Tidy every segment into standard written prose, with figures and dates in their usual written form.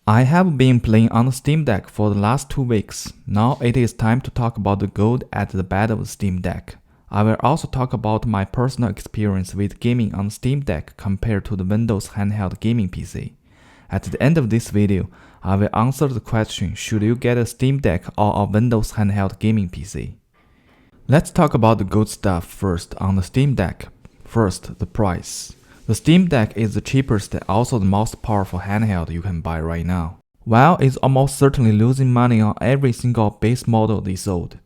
I have been playing on the Steam Deck for the last 2 weeks. Now it is time to talk about the good and the bad of the Steam Deck. I will also talk about my personal experience with gaming on the Steam Deck compared to the Windows handheld gaming PC. At the end of this video, I will answer the question, should you get a Steam Deck or a Windows handheld gaming PC? Let's talk about the good stuff first on the Steam Deck. First, the price. The Steam Deck is the cheapest and also the most powerful handheld you can buy right now. While it's almost certainly losing money on every single base model they sold.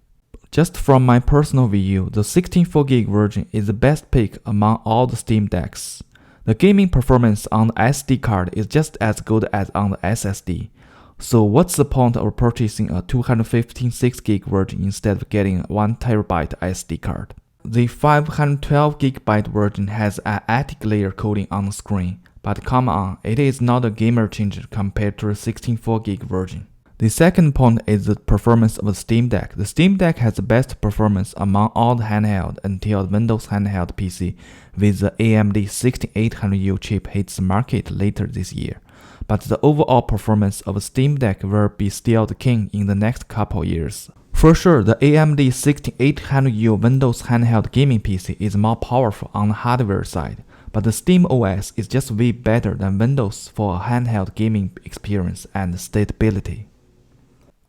Just from my personal view, the 64GB version is the best pick among all the Steam Decks. The gaming performance on the SD card is just as good as on the SSD. So what's the point of purchasing a 256GB version instead of getting a 1TB SD card? The 512GB version has an attic layer coating on the screen, but come on, it is not a gamer changer compared to the 64GB version. The second point is the performance of the Steam Deck. The Steam Deck has the best performance among all the handheld until the Windows handheld PC with the AMD 6800U chip hits the market later this year. But the overall performance of the Steam Deck will be still the king in the next couple years. For sure, the AMD 6800U Windows handheld gaming PC is more powerful on the hardware side, but the Steam OS is just way better than Windows for a handheld gaming experience and stability.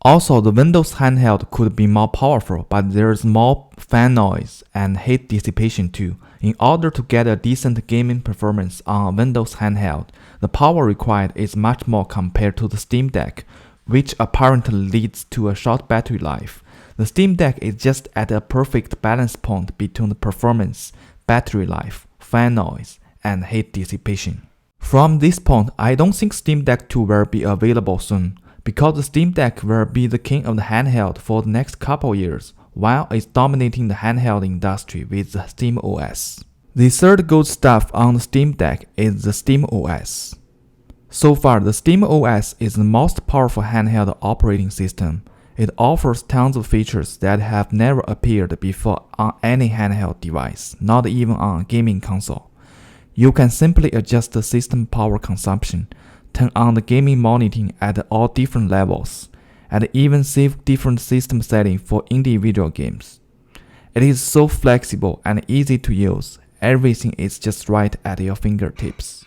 Also, the Windows handheld could be more powerful, but there's more fan noise and heat dissipation too. In order to get a decent gaming performance on a Windows handheld, the power required is much more compared to the Steam Deck, which apparently leads to a short battery life. The Steam Deck is just at a perfect balance point between the performance, battery life, fan noise, and heat dissipation. From this point, I don't think Steam Deck 2 will be available soon, because the Steam Deck will be the king of the handheld for the next couple years, while it's dominating the handheld industry with the Steam OS. The third good stuff on the Steam Deck is the Steam OS. So far, the Steam OS is the most powerful handheld operating system. It offers tons of features that have never appeared before on any handheld device, not even on a gaming console. You can simply adjust the system power consumption, turn on the gaming monitoring at all different levels, and even save different system settings for individual games. It is so flexible and easy to use. Everything is just right at your fingertips.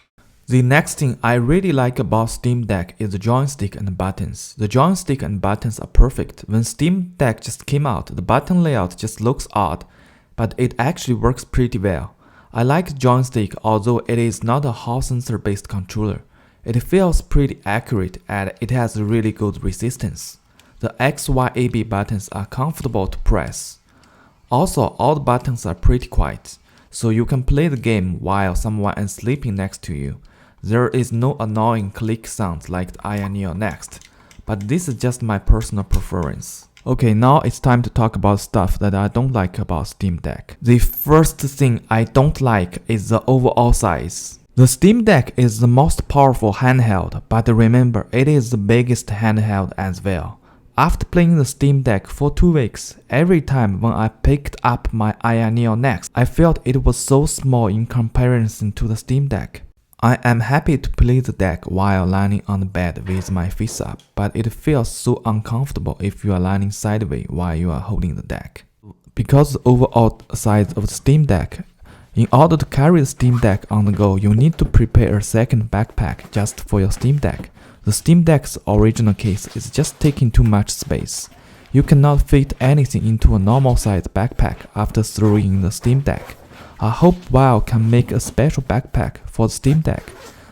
The next thing I really like about Steam Deck is the joystick and buttons. The joystick and buttons are perfect. When Steam Deck just came out, the button layout just looks odd, but it actually works pretty well. I like the joystick, although it is not a Hall sensor based controller. It feels pretty accurate and it has really good resistance. The X, Y, A, B buttons are comfortable to press. Also, all the buttons are pretty quiet, so you can play the game while someone is sleeping next to you. There is no annoying click sound like the I Near Next, but this is just my personal preference. Okay, now it's time to talk about stuff that I don't like about Steam Deck. The first thing I don't like is the overall size. The Steam Deck is the most powerful handheld, but remember, it is the biggest handheld as well. After playing the Steam Deck for 2 weeks, every time when I picked up my Near Next, I felt it was so small in comparison to the Steam Deck. I am happy to play the deck while lying on the bed with my face up, but it feels so uncomfortable if you are lying sideways while you are holding the deck. Because the overall size of the Steam Deck, in order to carry the Steam Deck on the go, you need to prepare a second backpack just for your Steam Deck. The Steam Deck's original case is just taking too much space. You cannot fit anything into a normal size backpack after throwing in the Steam Deck. I hope Valve can make a special backpack for the Steam Deck,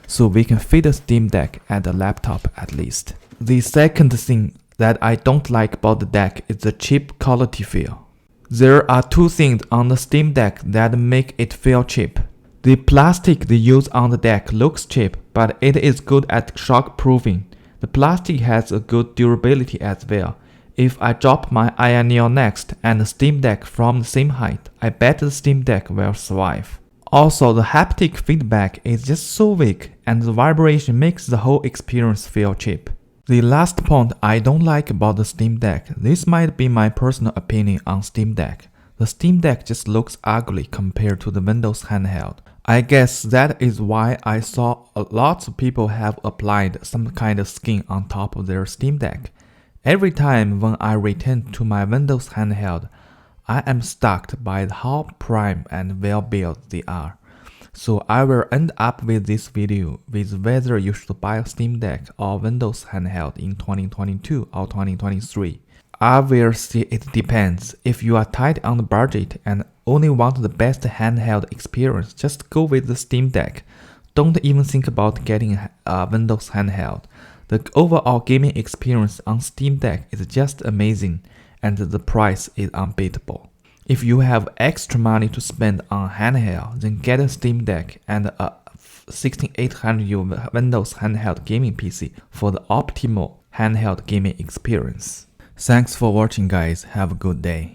so we can fit a Steam Deck and a laptop at least. The second thing that I don't like about the deck is the cheap quality feel. There are 2 things on the Steam Deck that make it feel cheap. The plastic they use on the deck looks cheap, but it is good at shock proofing. The plastic has a good durability as well. If I drop my Near Next and the Steam Deck from the same height, I bet the Steam Deck will survive. Also, the haptic feedback is just so weak and the vibration makes the whole experience feel cheap. The last point I don't like about the Steam Deck, this might be my personal opinion on Steam Deck. The Steam Deck just looks ugly compared to the Windows handheld. I guess that is why I saw lots of people have applied some kind of skin on top of their Steam Deck. Every time when I return to my Windows handheld, I am struck by how prime and well built they are. So I will end up with this video with whether you should buy a Steam Deck or Windows handheld in 2022 or 2023. I will say it depends. If you are tight on the budget and only want the best handheld experience, just go with the Steam Deck. Don't even think about getting a Windows handheld. The overall gaming experience on Steam Deck is just amazing, and the price is unbeatable. If you have extra money to spend on handheld, then get a Steam Deck and a 16800U Windows handheld gaming PC for the optimal handheld gaming experience. Thanks for watching, guys. Have a good day.